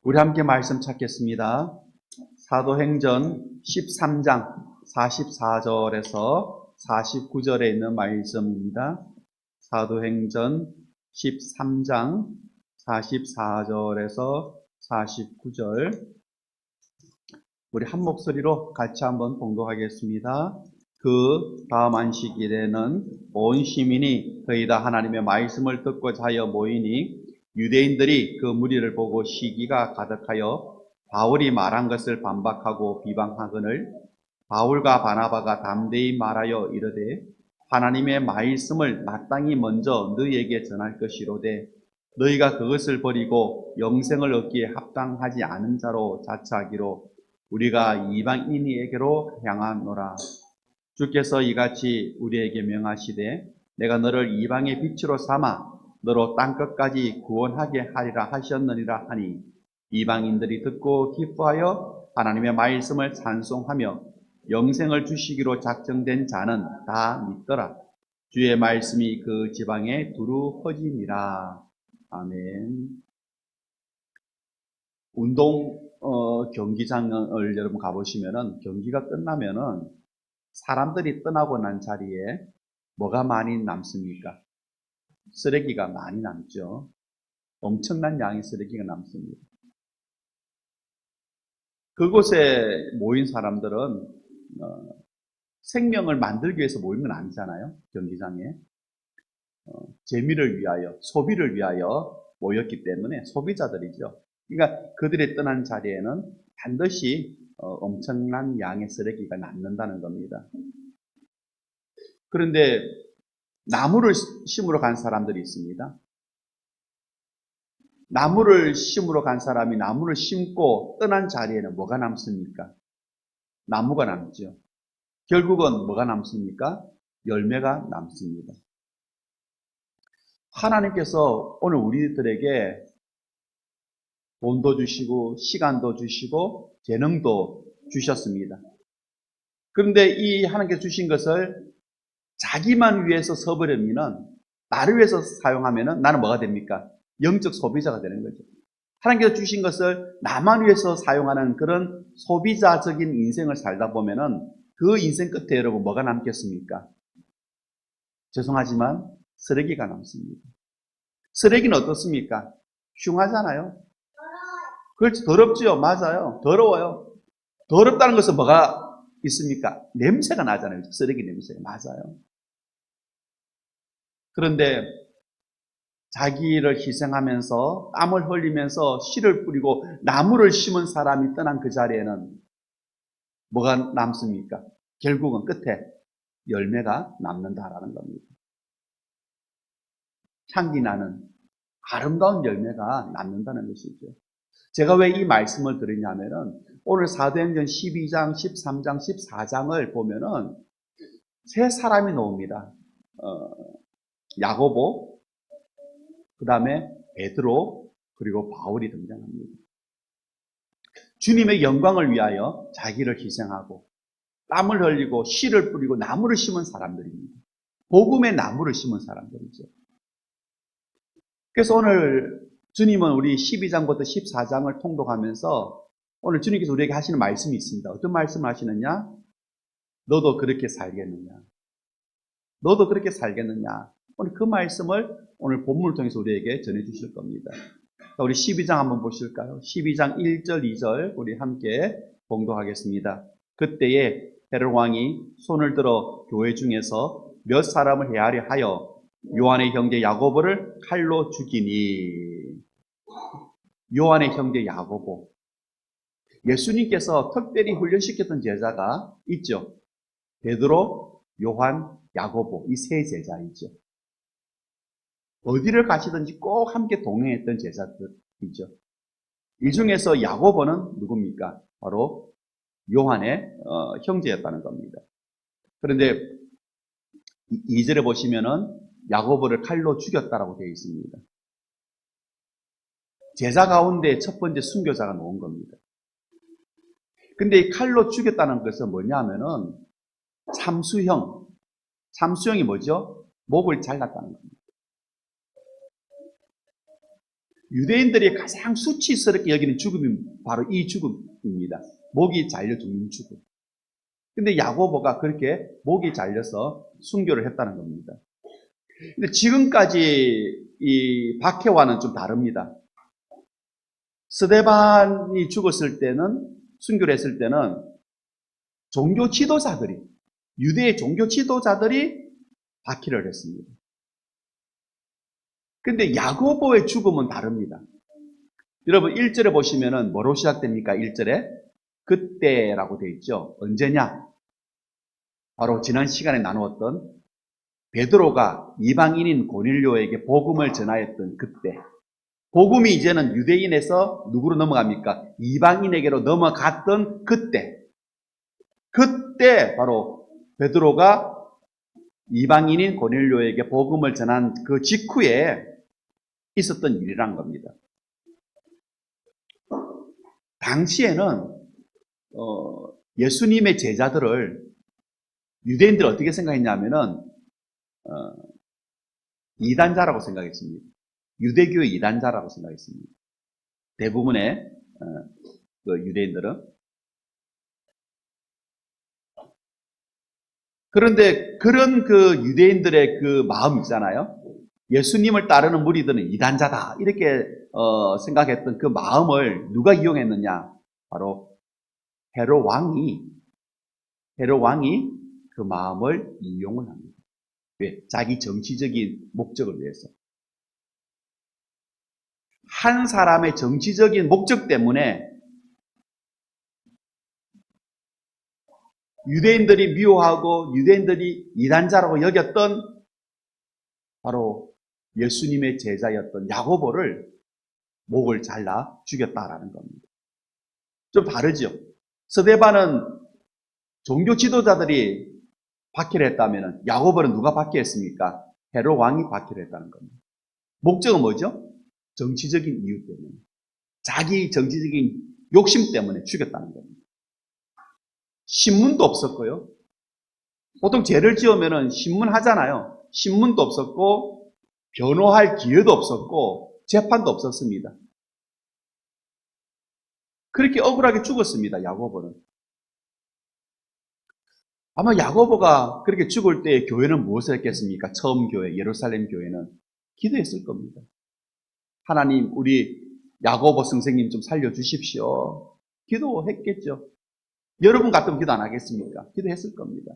우리 함께 말씀 찾겠습니다. 사도행전 13장 44절에서 49절에 있는 말씀입니다. 사도행전 13장 44절에서 49절 우리 한 목소리로 같이 한번 봉독하겠습니다. 그 다음 안식일에는 온 시민이 거의 다 하나님의 말씀을 듣고자 하여 모이니 유대인들이 그 무리를 보고 시기가 가득하여 바울이 말한 것을 반박하고 비방하거늘 바울과 바나바가 담대히 말하여 이르되 하나님의 말씀을 마땅히 먼저 너희에게 전할 것이로되 너희가 그것을 버리고 영생을 얻기에 합당하지 않은 자로 자처하기로 우리가 이방인에게로 향하노라. 주께서 이같이 우리에게 명하시되 내가 너를 이방의 빛으로 삼아 너로 땅끝까지 구원하게 하리라 하셨느니라 하니 이방인들이 듣고 기뻐하여 하나님의 말씀을 찬송하며 영생을 주시기로 작정된 자는 다 믿더라. 주의 말씀이 그 지방에 두루 퍼지니라. 아멘. 운동 경기장을 여러분 가보시면은 경기가 끝나면은 사람들이 떠나고 난 자리에 뭐가 많이 남습니까? 쓰레기가 많이 남죠. 엄청난 양의 쓰레기가 남습니다. 그곳에 모인 사람들은 생명을 만들기 위해서 모인 건 아니잖아요. 경기장에. 재미를 위하여, 소비를 위하여 모였기 때문에 소비자들이죠. 그러니까 그들이 떠난 자리에는 반드시 엄청난 양의 쓰레기가 남는다는 겁니다. 그런데 나무를 심으러 간 사람들이 있습니다. 나무를 심으러 간 사람이 나무를 심고 떠난 자리에는 뭐가 남습니까? 나무가 남죠. 결국은 뭐가 남습니까? 열매가 남습니다. 하나님께서 오늘 우리들에게 돈도 주시고 시간도 주시고 재능도 주셨습니다. 그런데 이 하나님께서 주신 것을 자기만 위해서 써버리면, 나를 위해서 사용하면 나는 뭐가 됩니까? 영적 소비자가 되는 거죠. 하나님께서 주신 것을 나만 위해서 사용하는 그런 소비자적인 인생을 살다 보면은 그 인생 끝에 여러분 뭐가 남겠습니까? 죄송하지만 쓰레기가 남습니다. 쓰레기는 어떻습니까? 흉하잖아요. 그렇지, 더럽지요. 맞아요. 더러워요. 더럽다는 것은 뭐가 있습니까? 냄새가 나잖아요. 쓰레기 냄새가. 맞아요. 그런데 자기를 희생하면서 땀을 흘리면서 씨를 뿌리고 나무를 심은 사람이 떠난 그 자리에는 뭐가 남습니까? 결국은 끝에 열매가 남는다라는 겁니다. 향기 나는 아름다운 열매가 남는다는 것이죠. 제가 왜 이 말씀을 드리냐면은 오늘 사도행전 12장, 13장, 14장을 보면은 세 사람이 나옵니다. 야고보, 그 다음에 베드로, 그리고 바울이 등장합니다. 주님의 영광을 위하여 자기를 희생하고 땀을 흘리고 씨를 뿌리고 나무를 심은 사람들입니다. 복음의 나무를 심은 사람들이죠. 그래서 오늘 주님은 우리 12장부터 14장을 통독하면서 오늘 주님께서 우리에게 하시는 말씀이 있습니다. 어떤 말씀을 하시느냐? 너도 그렇게 살겠느냐? 너도 그렇게 살겠느냐? 오늘 그 말씀을 오늘 본문을 통해서 우리에게 전해주실 겁니다. 우리 12장 한번 보실까요? 12장 1절, 2절 우리 함께 봉독하겠습니다. 그때에 헤롯 왕이 손을 들어 교회 중에서 몇 사람을 헤아려 하여 요한의 형제 야고보를 칼로 죽이니. 요한의 형제 야고보. 예수님께서 특별히 훈련시켰던 제자가 있죠. 베드로, 요한, 야고보. 이 세 제자이죠. 어디를 가시든지 꼭 함께 동행했던 제자들이죠. 이 중에서 야고보는 누굽니까? 바로 요한의 형제였다는 겁니다. 그런데 2절에 보시면은 야고보를 칼로 죽였다라고 되어 있습니다. 제자 가운데 첫 번째 순교자가 나온 겁니다. 근데 이 칼로 죽였다는 것은 뭐냐면은 참수형이 뭐죠? 목을 잘랐다는 겁니다. 유대인들이 가장 수치스럽게 여기는 죽음이 바로 이 죽음입니다. 목이 잘려 죽는 죽음. 근데 야고보가 그렇게 목이 잘려서 순교를 했다는 겁니다. 근데 지금까지 이 박해와는 좀 다릅니다. 스데반이 죽었을 때는, 순교를 했을 때는 종교 지도자들이, 유대의 종교 지도자들이 박해를 했습니다. 근데 야고보의 죽음은 다릅니다. 여러분 1절에 보시면은 뭐로 시작됩니까? 1절에 그때라고 되어 있죠. 언제냐? 바로 지난 시간에 나누었던 베드로가 이방인인 고넬료에게 복음을 전하였던 그때. 복음이 이제는 유대인에서 누구로 넘어갑니까? 이방인에게로 넘어갔던 그때. 그때 바로 베드로가 이방인인 고넬료에게 복음을 전한 그 직후에 있었던 일이란 겁니다. 당시에는 예수님의 제자들을 유대인들이 어떻게 생각했냐면은 이단자라고 생각했습니다. 유대교의 이단자라고 생각했습니다. 대부분의 그 유대인들은. 그런데 그런 그 유대인들의 그 마음 있잖아요. 예수님을 따르는 무리들은 이단자다 이렇게 생각했던 그 마음을 누가 이용했느냐? 바로 헤롯 왕이 그 마음을 이용을 합니다. 왜? 자기 정치적인 목적을 위해서. 한 사람의 정치적인 목적 때문에 유대인들이 미워하고 유대인들이 이단자라고 여겼던 바로 예수님의 제자였던 야고보를 목을 잘라 죽였다라는 겁니다. 좀 다르죠. 스데반은 종교 지도자들이 박해를 했다면 야고보는 누가 박해했습니까? 헤롯 왕이 박해를 했다는 겁니다. 목적은 뭐죠? 정치적인 이유 때문에. 자기 정치적인 욕심 때문에 죽였다는 겁니다. 신문도 없었고요. 보통 죄를 지으면 신문 하잖아요. 신문도 없었고 변호할 기회도 없었고 재판도 없었습니다. 그렇게 억울하게 죽었습니다. 야고보는. 아마 야고보가 그렇게 죽을 때 교회는 무엇을 했겠습니까? 처음 교회, 예루살렘 교회는 기도했을 겁니다. 하나님, 우리 야고보 선생님 좀 살려주십시오. 기도했겠죠. 여러분 같으면 기도 안 하겠습니까? 기도했을 겁니다.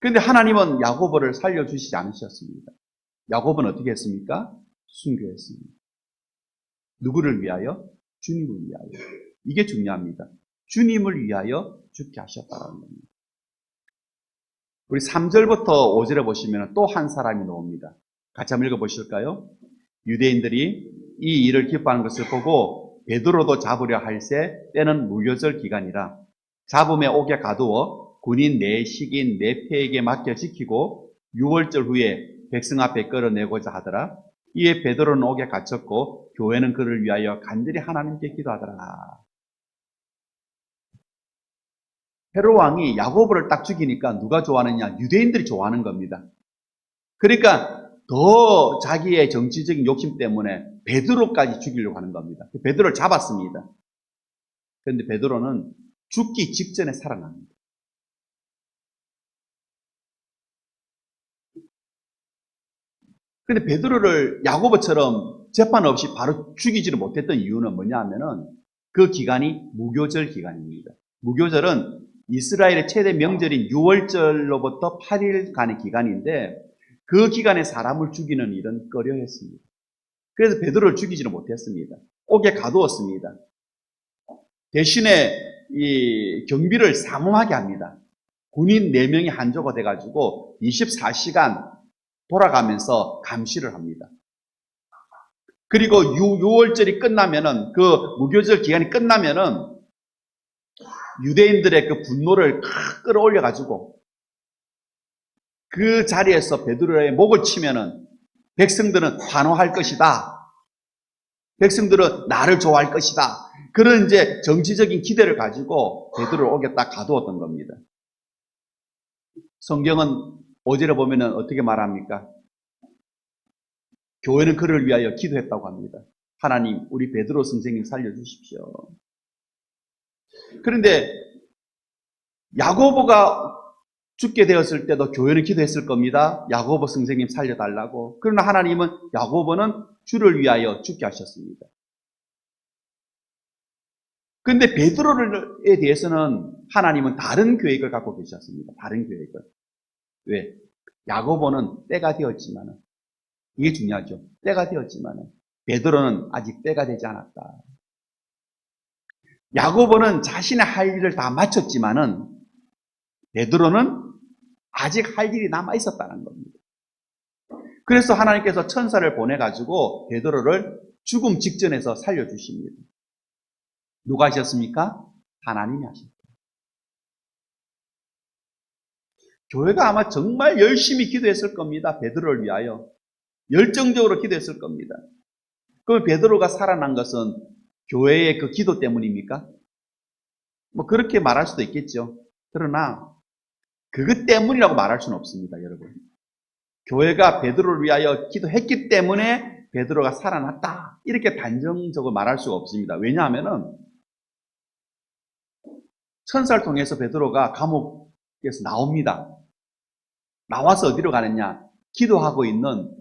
그런데 하나님은 야고보를 살려주시지 않으셨습니다. 야고보는 어떻게 했습니까? 순교했습니다. 누구를 위하여? 주님을 위하여. 이게 중요합니다. 주님을 위하여 죽게 하셨다는 겁니다. 우리 3절부터 5절에 보시면 또 한 사람이 나옵니다. 같이 한번 읽어보실까요? 유대인들이 이 일을 기뻐하는 것을 보고 베드로도 잡으려 할새 때는 무교절 기간이라 잡음에 옥에 가두어 군인 네 식인 네 패에게 맡겨 지키고 6월절 후에 백성 앞에 끌어내고자 하더라. 이에 베드로는 옥에 갇혔고 교회는 그를 위하여 간절히 하나님께 기도하더라. 헤롯 왕이 야고보를 딱 죽이니까 누가 좋아하느냐? 유대인들이 좋아하는 겁니다. 그러니까 더 자기의 정치적인 욕심 때문에 베드로까지 죽이려고 하는 겁니다. 베드로를 잡았습니다. 그런데 베드로는 죽기 직전에 살아납니다. 그런데 베드로를 야고보처럼 재판 없이 바로 죽이지를 못했던 이유는 뭐냐 하면은 그 기간이 무교절 기간입니다. 무교절은 이스라엘의 최대 명절인 6월절로부터 8일간의 기간인데 그 기간에 사람을 죽이는 일은 꺼려했습니다. 그래서 베드로를 죽이지는 못했습니다. 옥에 가두었습니다. 대신에 이 경비를 삼엄하게 합니다. 군인 4명이 한조가 돼가지고 24시간 돌아가면서 감시를 합니다. 그리고 6월절이 끝나면은 그 무교절 기간이 끝나면은 유대인들의 그 분노를 끌어올려가지고 그 자리에서 베드로의 목을 치면은 백성들은 환호할 것이다. 백성들은 나를 좋아할 것이다. 그런 이제 정치적인 기대를 가지고 베드로를 옥에 딱 가두었던 겁니다. 성경은 5절에 보면은 어떻게 말합니까? 교회는 그를 위하여 기도했다고 합니다. 하나님, 우리 베드로 선생님 살려주십시오. 그런데 야고보가 죽게 되었을 때도 교회는 기도했을 겁니다. 야고보 선생님 살려달라고. 그러나 하나님은 야고보는 주를 위하여 죽게 하셨습니다. 그런데 베드로에 대해서는 하나님은 다른 계획을 갖고 계셨습니다. 다른 계획을. 왜? 야고보는 때가 되었지만은, 이게 중요하죠. 때가 되었지만은 베드로는 아직 때가 되지 않았다. 야고보는 자신의 할 일을 다 마쳤지만은 베드로는 아직 할 일이 남아 있었다는 겁니다. 그래서 하나님께서 천사를 보내가지고 베드로를 죽음 직전에서 살려주십니다. 누가 하셨습니까? 하나님이 하셨다. 교회가 아마 정말 열심히 기도했을 겁니다. 베드로를 위하여. 열정적으로 기도했을 겁니다. 그럼 베드로가 살아난 것은 교회의 그 기도 때문입니까? 뭐 그렇게 말할 수도 있겠죠. 그러나 그것 때문이라고 말할 수는 없습니다, 여러분. 교회가 베드로를 위하여 기도했기 때문에 베드로가 살아났다. 이렇게 단정적으로 말할 수가 없습니다. 왜냐하면은 천사를 통해서 베드로가 감옥에서 나옵니다. 나와서 어디로 가느냐? 기도하고 있는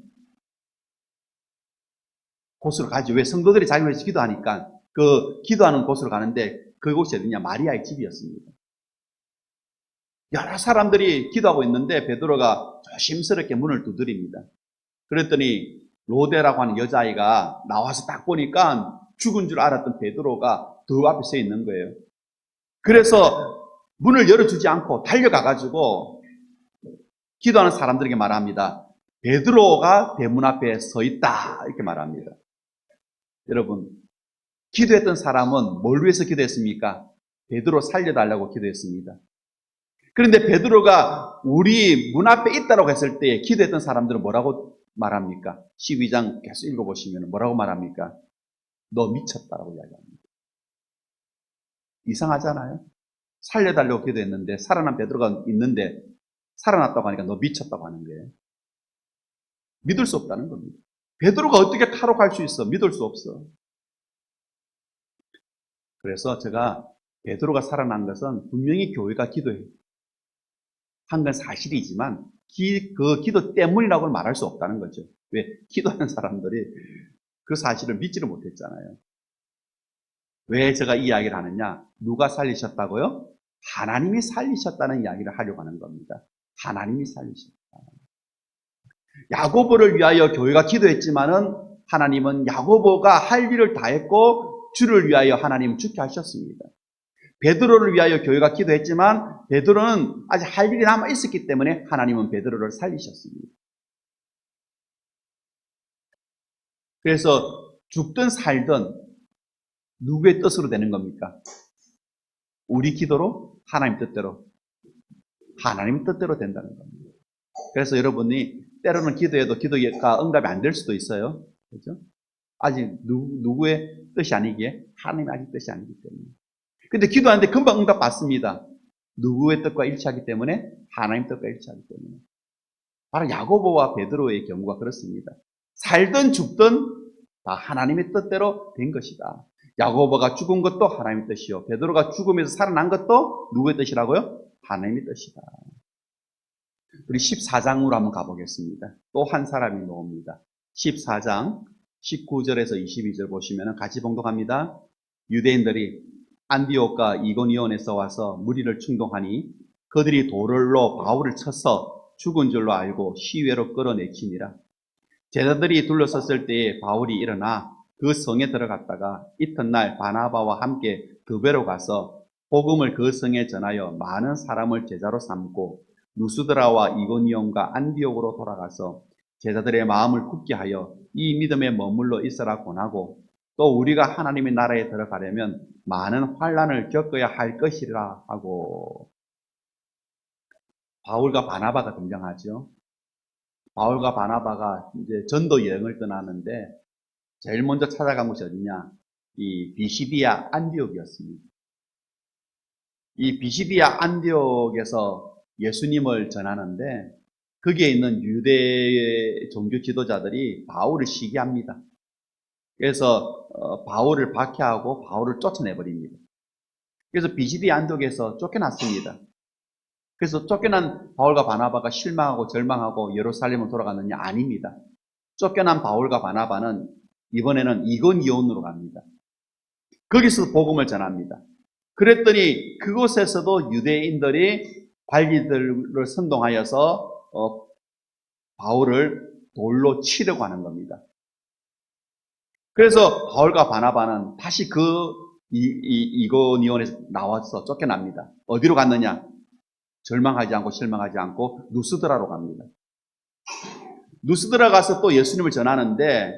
곳으로 가죠. 왜? 성도들이 자기 위해서 기도하니까 그 기도하는 곳으로 가는데 그곳이 어디냐? 마리아의 집이었습니다. 여러 사람들이 기도하고 있는데 베드로가 조심스럽게 문을 두드립니다. 그랬더니 로데라고 하는 여자아이가 나와서 딱 보니까 죽은 줄 알았던 베드로가 더 앞에 서 있는 거예요. 그래서 문을 열어주지 않고 달려가가지고 기도하는 사람들에게 말합니다. 베드로가 대문 앞에 서 있다. 이렇게 말합니다. 여러분, 기도했던 사람은 뭘 위해서 기도했습니까? 베드로 살려달라고 기도했습니다. 그런데 베드로가 우리 문 앞에 있다고 했을 때 기도했던 사람들은 뭐라고 말합니까? 12장 계속 읽어보시면 뭐라고 말합니까? 너 미쳤다라고 이야기합니다. 이상하잖아요? 살려달라고 기도했는데 살아난 베드로가 있는데 살아났다고 하니까 너 미쳤다고 하는 거예요. 믿을 수 없다는 겁니다. 베드로가 어떻게 탈옥할 수 있어? 믿을 수 없어. 그래서 제가 베드로가 살아난 것은 분명히 교회가 기도한 건 사실이지만 그 기도 때문이라고는 말할 수 없다는 거죠. 왜? 기도하는 사람들이 그 사실을 믿지를 못했잖아요. 왜 제가 이 이야기를 하느냐? 누가 살리셨다고요? 하나님이 살리셨다는 이야기를 하려고 하는 겁니다. 하나님이 살리셨다. 야고보를 위하여 교회가 기도했지만은 하나님은 야고보가 할 일을 다 했고 주를 위하여 하나님은 죽게 하셨습니다. 베드로를 위하여 교회가 기도했지만 베드로는 아직 할 일이 남아 있었기 때문에 하나님은 베드로를 살리셨습니다. 그래서 죽든 살든 누구의 뜻으로 되는 겁니까? 우리 기도로? 하나님 뜻대로? 하나님 뜻대로 된다는 겁니다. 그래서 여러분이 때로는 기도해도 기도가 응답이 안 될 수도 있어요. 그렇죠? 아직 누구의 뜻이 아니기에 하나님의 아직 뜻이 아니기 때문에. 근데 기도하는데 금방 응답 받습니다. 누구의 뜻과 일치하기 때문에? 하나님 뜻과 일치하기 때문에. 바로 야고보와 베드로의 경우가 그렇습니다. 살든 죽든 다 하나님의 뜻대로 된 것이다. 야고보가 죽은 것도 하나님의 뜻이요. 베드로가 죽음에서 살아난 것도 누구의 뜻이라고요? 하나님의 뜻이다. 우리 14장으로 한번 가보겠습니다. 또 한 사람이 나옵니다. 14장 19절에서 22절 보시면 같이 봉독합니다. 유대인들이 안디옥과 이고니온에서 와서 무리를 충동하니 그들이 돌로 바울을 쳐서 죽은 줄로 알고 시외로 끌어내치니라. 제자들이 둘러섰을 때에 바울이 일어나 그 성에 들어갔다가 이튿날 바나바와 함께 드베로 가서 복음을 그 성에 전하여 많은 사람을 제자로 삼고 루스드라와 이고니온과 안디옥으로 돌아가서 제자들의 마음을 굳게 하여 이 믿음에 머물러 있으라 권하고 또 우리가 하나님의 나라에 들어가려면 많은 환난을 겪어야 할 것이라 하고. 바울과 바나바가 등장하죠. 바울과 바나바가 이제 전도 여행을 떠나는데 제일 먼저 찾아간 곳이 어디냐? 이 비시디아 안디옥이었습니다. 이 비시디아 안디옥에서 예수님을 전하는데 거기에 있는 유대 종교 지도자들이 바울을 시기합니다. 그래서 바울을 박해하고 바울을 쫓아내버립니다. 그래서 비시디 안독에서 쫓겨났습니다. 그래서 쫓겨난 바울과 바나바가 실망하고 절망하고 예루살렘으로 돌아갔느냐? 아닙니다. 쫓겨난 바울과 바나바는 이번에는 이고니온으로 갑니다. 거기서 복음을 전합니다. 그랬더니 그곳에서도 유대인들이 관리들을 선동하여서 바울을 돌로 치려고 하는 겁니다. 그래서 바울과 바나바는 다시 이고니온에서 나와서 쫓겨납니다. 어디로 갔느냐? 절망하지 않고 실망하지 않고 누스드라로 갑니다. 누스드라 가서 또 예수님을 전하는데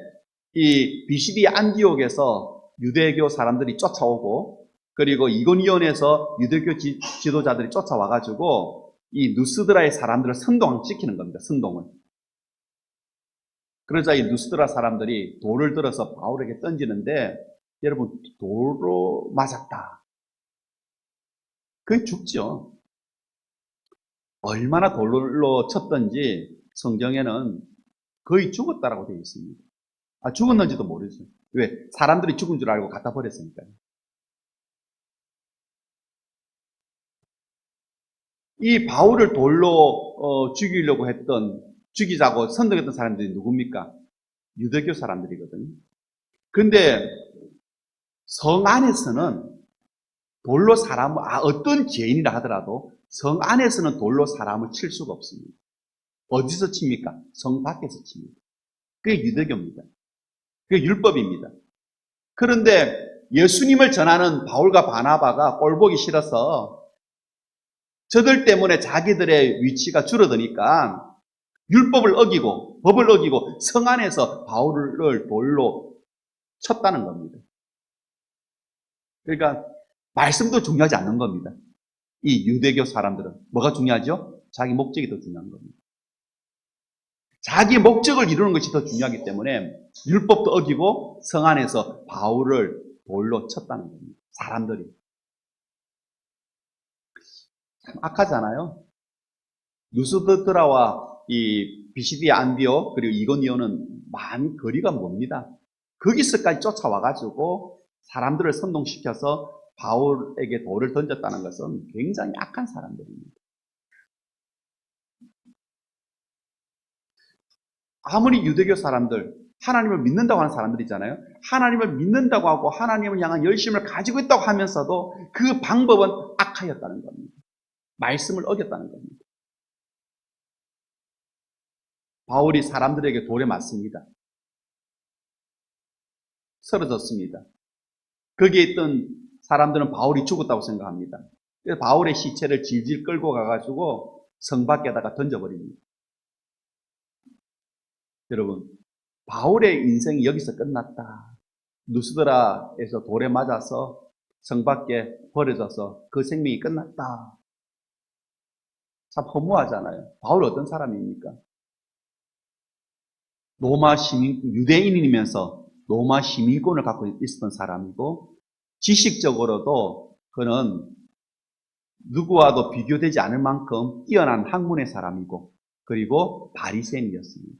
이 비시디 안디옥에서 유대교 사람들이 쫓아오고 그리고 이고니온에서 유대교 지도자들이 쫓아와가지고 이 누스드라의 사람들을 선동시키는 겁니다. 선동을. 그러자 이 누스드라 사람들이 돌을 들어서 바울에게 던지는데 여러분 돌로 맞았다. 그게 죽죠. 얼마나 돌로 쳤던지 성경에는 거의 죽었다라고 되어 있습니다. 죽었는지도 모르죠. 왜? 사람들이 죽은 줄 알고 갖다 버렸으니까요. 이 바울을 돌로 죽이자고 선동했던 사람들이 누굽니까? 유대교 사람들이거든요. 근데 성 안에서는 돌로 어떤 죄인이라 하더라도 성 안에서는 돌로 사람을 칠 수가 없습니다. 어디서 칩니까? 성 밖에서 칩니다. 그게 유대교입니다. 그게 율법입니다. 그런데 예수님을 전하는 바울과 바나바가 꼴보기 싫어서 저들 때문에 자기들의 위치가 줄어드니까 율법을 어기고 법을 어기고 성 안에서 바울을 돌로 쳤다는 겁니다. 그러니까 말씀도 중요하지 않는 겁니다. 이 유대교 사람들은 뭐가 중요하죠? 자기 목적이 더 중요한 겁니다. 자기 목적을 이루는 것이 더 중요하기 때문에 율법도 어기고 성 안에서 바울을 돌로 쳤다는 겁니다. 사람들이. 참 악하잖아요. 누스드라와 이 비시디 안디오 그리고 이고니온은 많이 거리가 멉니다. 거기서까지 쫓아와가지고 사람들을 선동시켜서 바울에게 돌을 던졌다는 것은 굉장히 악한 사람들입니다. 아무리 유대교 사람들, 하나님을 믿는다고 하는 사람들이잖아요. 하나님을 믿는다고 하고 하나님을 향한 열심을 가지고 있다고 하면서도 그 방법은 악하였다는 겁니다. 말씀을 어겼다는 겁니다. 바울이 사람들에게 돌에 맞습니다. 쓰러졌습니다. 거기에 있던 사람들은 바울이 죽었다고 생각합니다. 그래서 바울의 시체를 질질 끌고 가가지고 성 밖에다가 던져버립니다. 여러분, 바울의 인생이 여기서 끝났다. 누스드라에서 돌에 맞아서 성 밖에 버려져서 그 생명이 끝났다. 참 허무하잖아요. 바울 어떤 사람입니까? 로마 유대인이면서 로마 시민권을 갖고 있었던 사람이고 지식적으로도 그는 누구와도 비교되지 않을 만큼 뛰어난 학문의 사람이고 그리고 바리새인이었습니다.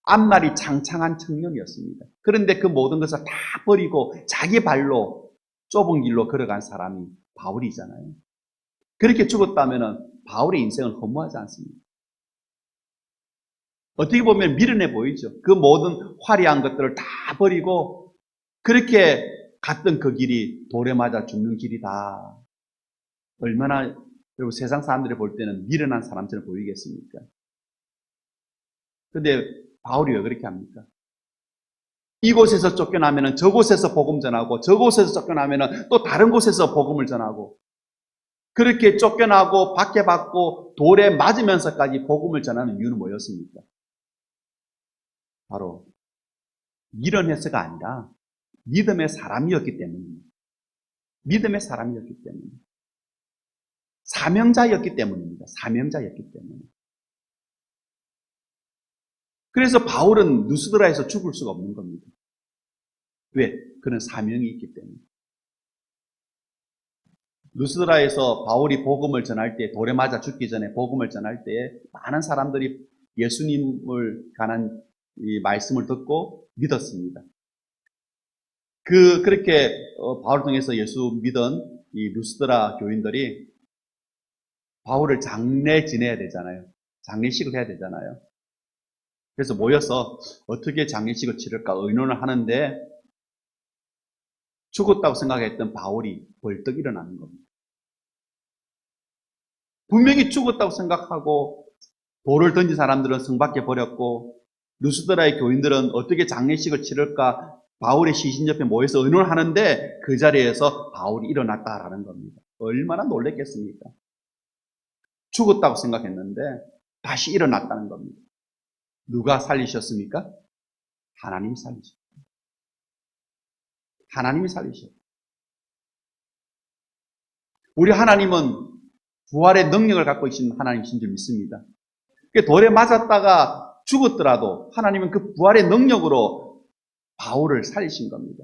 앞날이 창창한 청년이었습니다. 그런데 그 모든 것을 다 버리고 자기 발로 좁은 길로 걸어간 사람이 바울이잖아요. 그렇게 죽었다면 바울의 인생은 허무하지 않습니다. 어떻게 보면 미련해 보이죠. 그 모든 화려한 것들을 다 버리고 그렇게 갔던 그 길이 돌에 맞아 죽는 길이다. 얼마나 여러분 세상 사람들이 볼 때는 미련한 사람처럼 보이겠습니까? 그런데 바울이 왜 그렇게 합니까? 이곳에서 쫓겨나면 저곳에서 복음 전하고 저곳에서 쫓겨나면 또 다른 곳에서 복음을 전하고 그렇게 쫓겨나고 박해받고 돌에 맞으면서까지 복음을 전하는 이유는 뭐였습니까? 바로 미련해서가 아니라 믿음의 사람이었기 때문입니다. 믿음의 사람이었기 때문에 사명자였기 때문입니다. 사명자였기 때문에. 그래서 바울은 누스드라에서 죽을 수가 없는 겁니다. 왜? 그는 사명이 있기 때문에. 누스드라에서 바울이 복음을 전할 때 돌에 맞아 죽기 전에 복음을 전할 때 많은 사람들이 예수님을 관한 이 말씀을 듣고 믿었습니다. 그렇게 바울을 통해서 예수 믿은 이 루스드라 교인들이 바울을 장례 지내야 되잖아요. 장례식을 해야 되잖아요. 그래서 모여서 어떻게 장례식을 치를까 의논을 하는데 죽었다고 생각했던 바울이 벌떡 일어나는 겁니다. 분명히 죽었다고 생각하고 돌을 던진 사람들은 성 밖에 버렸고 루스드라의 교인들은 어떻게 장례식을 치를까 바울의 시신 옆에 모여서 의논을 하는데 그 자리에서 바울이 일어났다라는 겁니다. 얼마나 놀랬겠습니까? 죽었다고 생각했는데 다시 일어났다는 겁니다. 누가 살리셨습니까? 하나님이 살리셨습니다. 하나님이 살리셨습니다. 우리 하나님은 부활의 능력을 갖고 계신 하나님이신 줄 믿습니다. 돌에 맞았다가 죽었더라도 하나님은 그 부활의 능력으로 바울을 살리신 겁니다.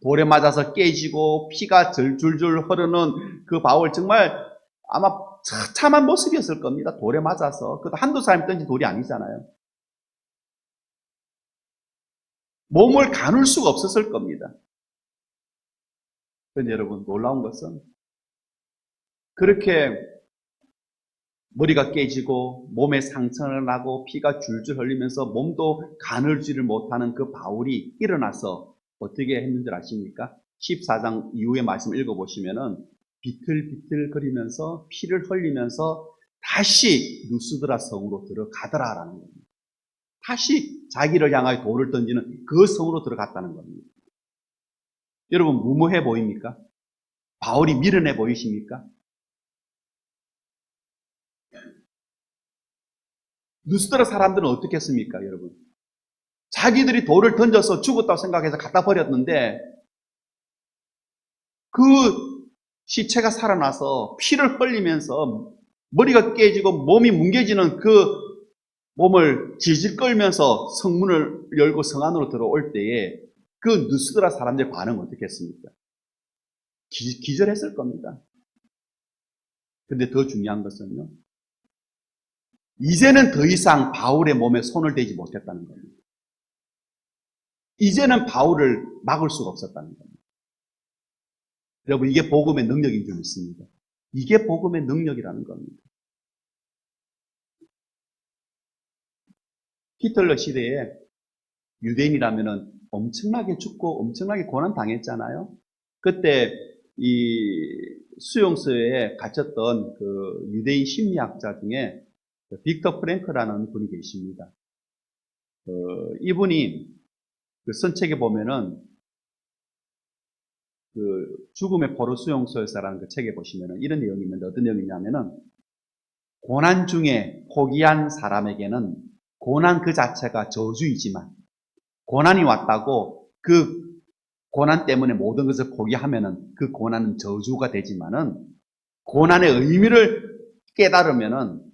돌에 맞아서 깨지고 피가 줄줄 흐르는 그 바울 정말 아마 처참한 모습이었을 겁니다. 돌에 맞아서. 그것도 한두 사람이 던진 돌이 아니잖아요. 몸을 가눌 수가 없었을 겁니다. 그런데 여러분 놀라운 것은 그렇게 머리가 깨지고 몸에 상처를 나고 피가 줄줄 흘리면서 몸도 가늘지를 못하는 그 바울이 일어나서 어떻게 했는지 아십니까? 14장 이후의 말씀 읽어보시면은 비틀비틀 거리면서 피를 흘리면서 다시 루스드라 성으로 들어가더라라는 겁니다. 다시 자기를 향하여 돌을 던지는 그 성으로 들어갔다는 겁니다. 여러분 무모해 보입니까? 바울이 미련해 보이십니까? 루스드라 사람들은 어떻게 했습니까, 여러분? 자기들이 돌을 던져서 죽었다고 생각해서 갖다 버렸는데 그 시체가 살아나서 피를 흘리면서 머리가 깨지고 몸이 뭉개지는 그 몸을 질질 끌면서 성문을 열고 성 안으로 들어올 때에 그 루스드라 사람들의 반응은 어떻게 했습니까? 기절했을 겁니다. 근데 더 중요한 것은요, 이제는 더 이상 바울의 몸에 손을 대지 못했다는 겁니다. 이제는 바울을 막을 수가 없었다는 겁니다. 여러분, 이게 복음의 능력인 줄 믿습니다. 이게 복음의 능력이라는 겁니다. 히틀러 시대에 유대인이라면 엄청나게 죽고 엄청나게 고난당했잖아요. 그때 이 수용소에 갇혔던 그 유대인 심리학자 중에 빅터 프랭크라는 분이 계십니다. 이분이 그 선책에 보면은 그 죽음의 포로 수용소에서라는 그 책에 보시면은 이런 내용이 있는데 어떤 내용이냐면은 고난 중에 포기한 사람에게는 고난 그 자체가 저주이지만 고난이 왔다고 그 고난 때문에 모든 것을 포기하면은 그 고난은 저주가 되지만은 고난의 의미를 깨달으면은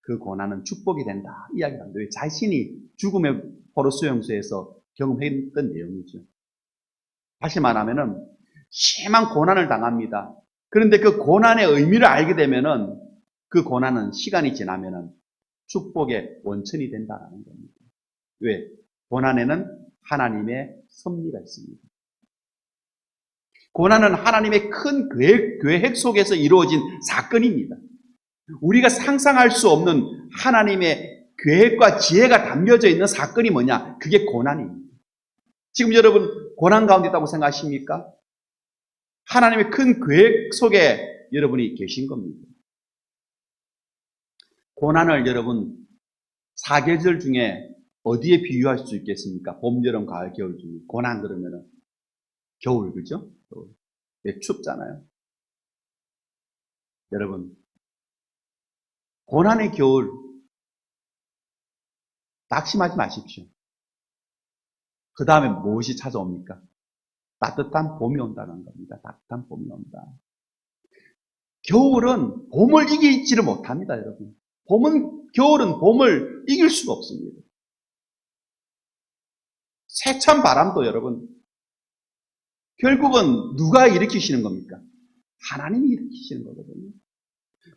그 고난은 축복이 된다. 이야기합니다. 자신이 죽음의 포로 수용소에서 경험했던 내용이죠. 다시 말하면은 심한 고난을 당합니다. 그런데 그 고난의 의미를 알게 되면은 그 고난은 시간이 지나면은 축복의 원천이 된다는 겁니다. 왜? 고난에는 하나님의 섭리가 있습니다. 고난은 하나님의 큰 계획 속에서 이루어진 사건입니다. 우리가 상상할 수 없는 하나님의 계획과 지혜가 담겨져 있는 사건이 뭐냐? 그게 고난입니다. 지금 여러분 고난 가운데 있다고 생각하십니까? 하나님의 큰 계획 속에 여러분이 계신 겁니다. 고난을 여러분 사계절 중에 어디에 비유할 수 있겠습니까? 봄, 여름, 가을, 겨울 중에 고난 그러면은 겨울, 그죠? 겨울. 네, 춥잖아요. 여러분 고난의 겨울 낙심하지 마십시오. 그 다음에 무엇이 찾아옵니까? 따뜻한 봄이 온다는 겁니다. 따뜻한 봄이 온다. 겨울은 봄을 이기지를 못합니다, 여러분. 겨울은 봄을 이길 수가 없습니다. 세찬 바람도 여러분, 결국은 누가 일으키시는 겁니까? 하나님이 일으키시는 거거든요.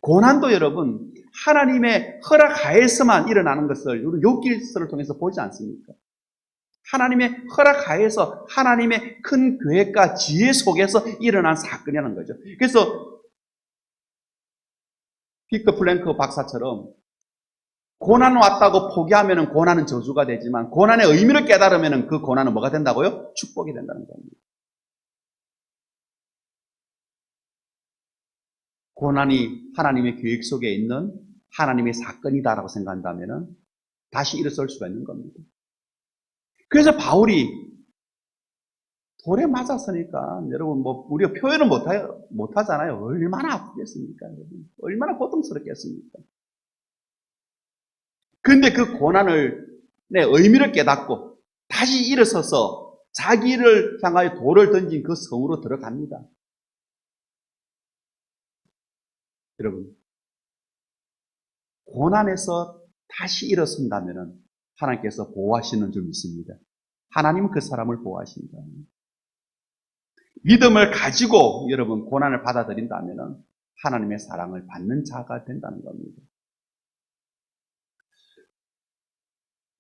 고난도 여러분, 하나님의 허락하에서만 일어나는 것을 우리 욥기서를 통해서 보지 않습니까? 하나님의 허락하에서 하나님의 큰 계획과 지혜 속에서 일어난 사건이라는 거죠. 그래서 빅터 플랭크 박사처럼 고난 왔다고 포기하면 고난은 저주가 되지만 고난의 의미를 깨달으면 그 고난은 뭐가 된다고요? 축복이 된다는 겁니다. 고난이 하나님의 계획 속에 있는 하나님의 사건이다라고 생각한다면 다시 일어설 수가 있는 겁니다. 그래서 바울이 돌에 맞았으니까 여러분 우리가 표현을 못하잖아요. 얼마나 아프겠습니까? 여러분? 얼마나 고통스럽겠습니까? 그런데 그 고난을 의미를 깨닫고 다시 일어서서 자기를 향하여 돌을 던진 그 성으로 들어갑니다. 여러분, 고난에서 다시 일어선다면 하나님께서 보호하시는 줄 믿습니다. 하나님은 그 사람을 보호하신다. 믿음을 가지고 여러분 고난을 받아들인다면 하나님의 사랑을 받는 자가 된다는 겁니다.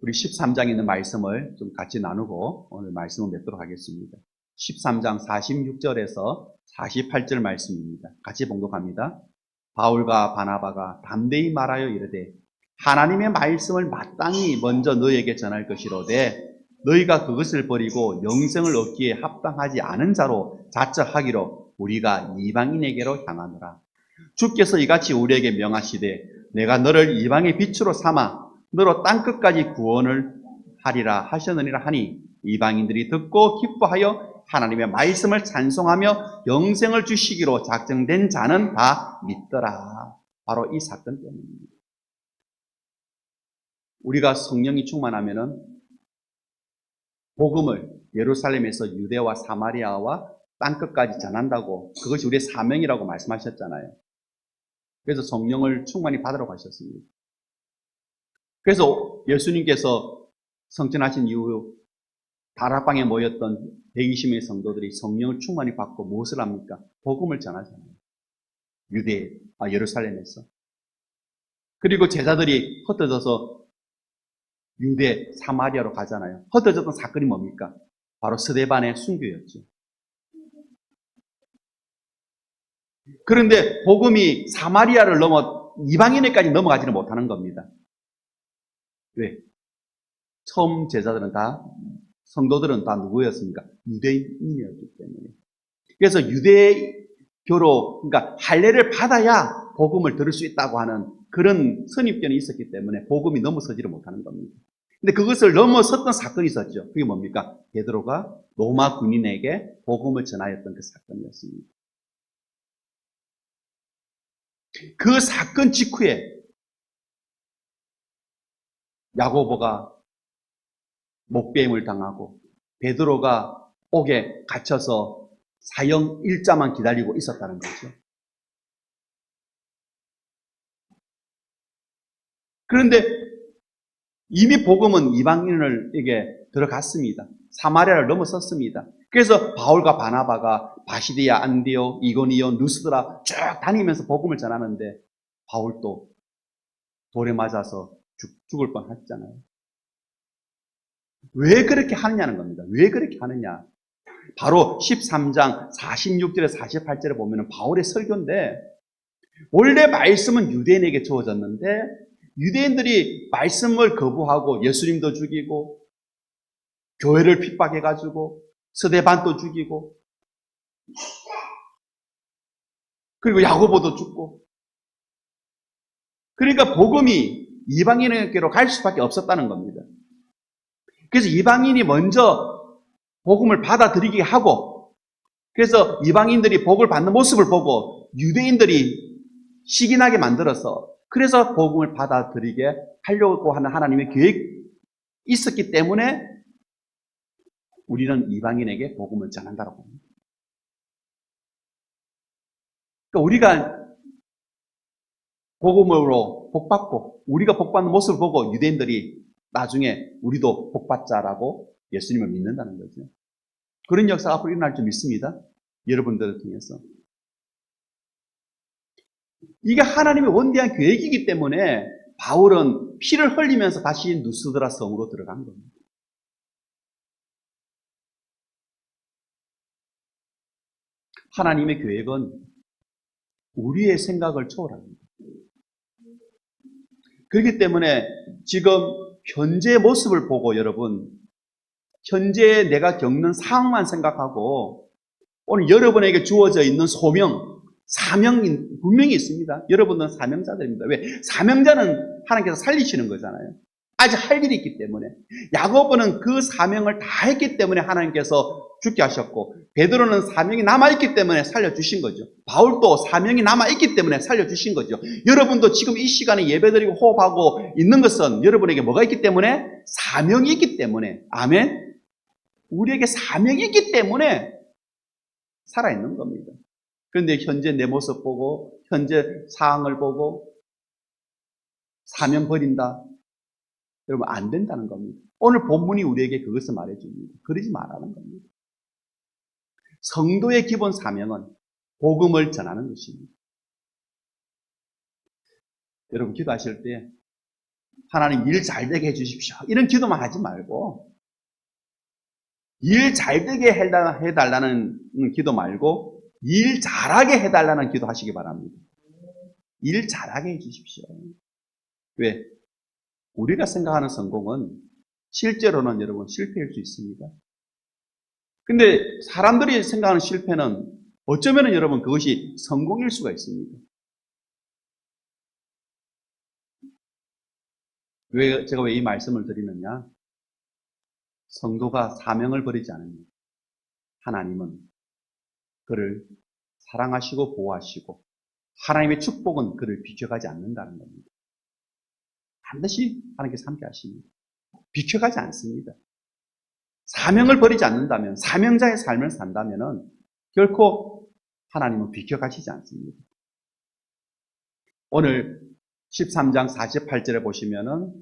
우리 13장에 있는 말씀을 좀 같이 나누고 오늘 말씀을 맺도록 하겠습니다. 13장 46절에서 48절 말씀입니다. 같이 봉독합니다. 바울과 바나바가 담대히 말하여 이르되 하나님의 말씀을 마땅히 먼저 너희에게 전할 것이로되 너희가 그것을 버리고 영생을 얻기에 합당하지 않은 자로 자처하기로 우리가 이방인에게로 향하노라. 주께서 이같이 우리에게 명하시되 내가 너를 이방의 빛으로 삼아 너로 땅끝까지 구원을 하리라 하셨느니라 하니 이방인들이 듣고 기뻐하여 하나님의 말씀을 찬송하며 영생을 주시기로 작정된 자는 다 믿더라. 바로 이 사건 때문입니다. 우리가 성령이 충만하면은 복음을 예루살렘에서 유대와 사마리아와 땅끝까지 전한다고 그것이 우리의 사명이라고 말씀하셨잖아요. 그래서 성령을 충만히 받으라고 하셨습니다. 그래서 예수님께서 성천하신 이후 다락방에 모였던 120명의 성도들이 성령을 충만히 받고 무엇을 합니까? 복음을 전하잖아요. 예루살렘에서. 그리고 제자들이 흩어져서 유대, 사마리아로 가잖아요. 흩어졌던 사건이 뭡니까? 바로 스데반의 순교였죠. 그런데 복음이 사마리아를 넘어 이방인에까지 넘어가지는 못하는 겁니다. 왜? 처음 제자들은 성도들은 다 누구였습니까? 유대인이었기 때문에. 그래서 유대교로, 그러니까 할례를 받아야 복음을 들을 수 있다고 하는 그런 선입견이 있었기 때문에 복음이 넘어서지를 못하는 겁니다. 근데 그것을 넘어섰던 사건이 있었죠. 그게 뭡니까? 베드로가 로마 군인에게 복음을 전하였던 그 사건이었습니다. 그 사건 직후에 야고보가 목배임을 당하고 베드로가 옥에 갇혀서 사형 일자만 기다리고 있었다는 거죠. 그런데 이미 복음은 이방인에게 들어갔습니다. 사마리아를 넘어섰습니다. 그래서 바울과 바나바가 바시디아, 안디오, 이고니온, 루스드라 쭉 다니면서 복음을 전하는데 바울도 돌에 맞아서 죽을 뻔했잖아요. 왜 그렇게 하느냐는 겁니다. 왜 그렇게 하느냐? 바로 13장 46절에 48절에 보면 바울의 설교인데 원래 말씀은 유대인에게 주어졌는데 유대인들이 말씀을 거부하고 예수님도 죽이고 교회를 핍박해가지고 스데반도 죽이고 그리고 야고보도 죽고 그러니까 복음이 이방인에게로 갈 수밖에 없었다는 겁니다. 그래서 이방인이 먼저 복음을 받아들이게 하고 그래서 이방인들이 복을 받는 모습을 보고 유대인들이 시기나게 만들어서 그래서 복음을 받아들이게 하려고 하는 하나님의 계획이 있었기 때문에 우리는 이방인에게 복음을 전한다고 합니다. 그러니까 우리가 복음으로 복받고 우리가 복받는 모습을 보고 유대인들이 나중에 우리도 복받자라고 예수님을 믿는다는 거죠. 그런 역사가 앞으로 일어날 줄 믿습니다. 여러분들을 통해서. 이게 하나님의 원대한 계획이기 때문에 바울은 피를 흘리면서 다시 누스드라 성으로 들어간 겁니다. 하나님의 계획은 우리의 생각을 초월합니다. 그렇기 때문에 지금 현재의 모습을 보고 여러분, 현재 내가 겪는 상황만 생각하고 오늘 여러분에게 주어져 있는 소명, 사명이 분명히 있습니다. 여러분들은 사명자들입니다. 왜? 사명자는 하나님께서 살리시는 거잖아요. 아직 할 일이 있기 때문에. 야고보는 그 사명을 다 했기 때문에 하나님께서 죽게 하셨고, 베드로는 사명이 남아있기 때문에 살려주신 거죠. 바울도 사명이 남아있기 때문에 살려주신 거죠. 여러분도 지금 이 시간에 예배드리고 호흡하고 있는 것은 여러분에게 뭐가 있기 때문에? 사명이 있기 때문에. 아멘? 우리에게 사명이 있기 때문에 살아있는 겁니다. 그런데 현재 내 모습 보고, 현재 상황을 보고, 사명 버린다. 여러분, 안 된다는 겁니다. 오늘 본문이 우리에게 그것을 말해줍니다. 그러지 말라는 겁니다. 성도의 기본 사명은 복음을 전하는 것입니다. 여러분, 기도하실 때 하나님 일 잘 되게 해주십시오. 이런 기도만 하지 말고 일 잘 되게 해달라는 기도 말고 일 잘하게 해달라는 기도 하시기 바랍니다. 일 잘하게 해주십시오. 왜? 우리가 생각하는 성공은 실제로는 여러분 실패일 수 있습니다. 근데 사람들이 생각하는 실패는 어쩌면 여러분 그것이 성공일 수가 있습니다. 제가 왜 이 말씀을 드리느냐? 성도가 사명을 버리지 않으면 하나님은 그를 사랑하시고 보호하시고 하나님의 축복은 그를 비켜가지 않는다는 겁니다. 반드시 하나님께서 함께 하십니다. 비켜가지 않습니다. 사명을 버리지 않는다면, 사명자의 삶을 산다면 결코 하나님은 비켜가시지 않습니다. 오늘 13장 48절에 보시면은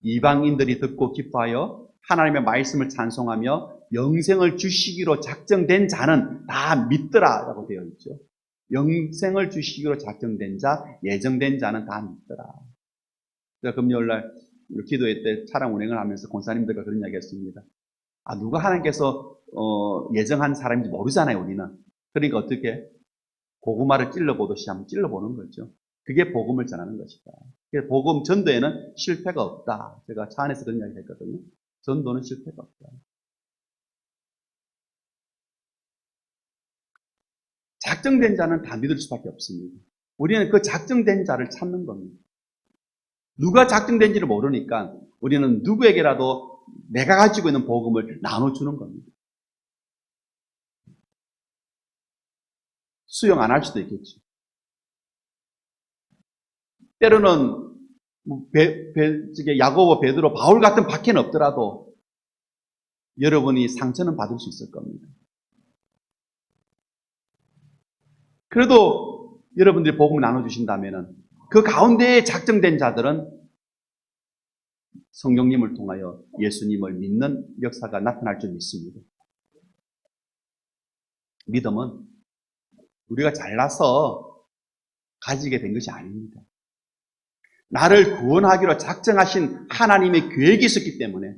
이방인들이 듣고 기뻐하여 하나님의 말씀을 찬송하며 영생을 주시기로 작정된 자는 다 믿더라 라고 되어 있죠. 영생을 주시기로 작정된 자, 예정된 자는 다 믿더라. 제가 금요일날 기도회 때 차량 운행을 하면서 권사님들과 그런 이야기 했습니다. 누가 하나님께서 예정한 사람인지 모르잖아요, 우리는. 그러니까 어떻게? 고구마를 찔러보듯이 한번 찔러보는 거죠. 그게 복음을 전하는 것이다. 복음 전도에는 실패가 없다. 제가 차 안에서 그런 이야기 했거든요. 전도는 실패가 없다. 작정된 자는 다 믿을 수밖에 없습니다. 우리는 그 작정된 자를 찾는 겁니다. 누가 작정된지를 모르니까 우리는 누구에게라도 내가 가지고 있는 복음을 나눠주는 겁니다. 수용 안 할 수도 있겠죠. 때로는 야고보, 베드로, 바울 같은 박해는 없더라도 여러분이 상처는 받을 수 있을 겁니다. 그래도 여러분들이 복음을 나눠주신다면 그 가운데에 작정된 자들은 성령님을 통하여 예수님을 믿는 역사가 나타날 줄 믿습니다. 믿음은 우리가 잘나서 가지게 된 것이 아닙니다. 나를 구원하기로 작정하신 하나님의 계획이 있었기 때문에,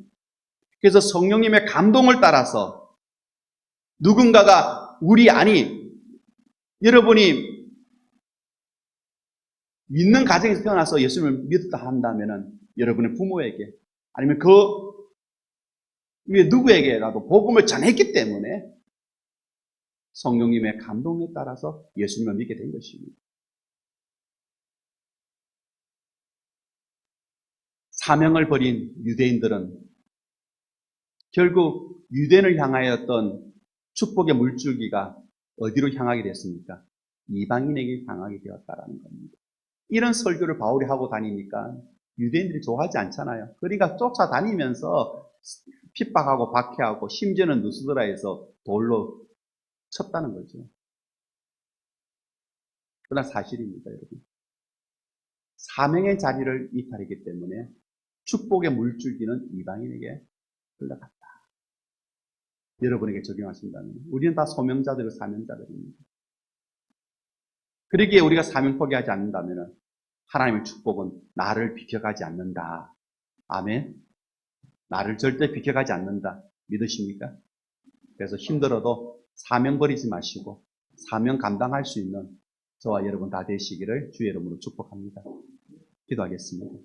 그래서 성령님의 감동을 따라서 누군가가 여러분이 믿는 가정에서 태어나서 예수님을 믿었다 한다면 여러분의 부모에게 아니면 그 위에 누구에게라도 복음을 전했기 때문에 성령님의 감동에 따라서 예수님을 믿게 된 것입니다. 사명을 버린 유대인들은 결국 유대인을 향하였던 축복의 물줄기가 어디로 향하게 됐습니까? 이방인에게 향하게 되었다라는 겁니다. 이런 설교를 바울이 하고 다니니까 유대인들이 좋아하지 않잖아요. 그러니까 쫓아다니면서 핍박하고 박해하고 심지어는 누스드라에서 돌로 쳤다는 거죠. 그러나 사실입니다, 여러분. 사명의 자리를 이탈했기 때문에 축복의 물줄기는 이방인에게 흘러갔다. 여러분에게 적용하신다면 우리는 다 소명자들이고 사명자들입니다. 그러기에 우리가 사명 포기하지 않는다면 하나님의 축복은 나를 비켜가지 않는다. 아멘. 나를 절대 비켜가지 않는다. 믿으십니까? 그래서 힘들어도 사명 버리지 마시고 사명 감당할 수 있는 저와 여러분 다 되시기를 주의 이름으로 축복합니다. 기도하겠습니다.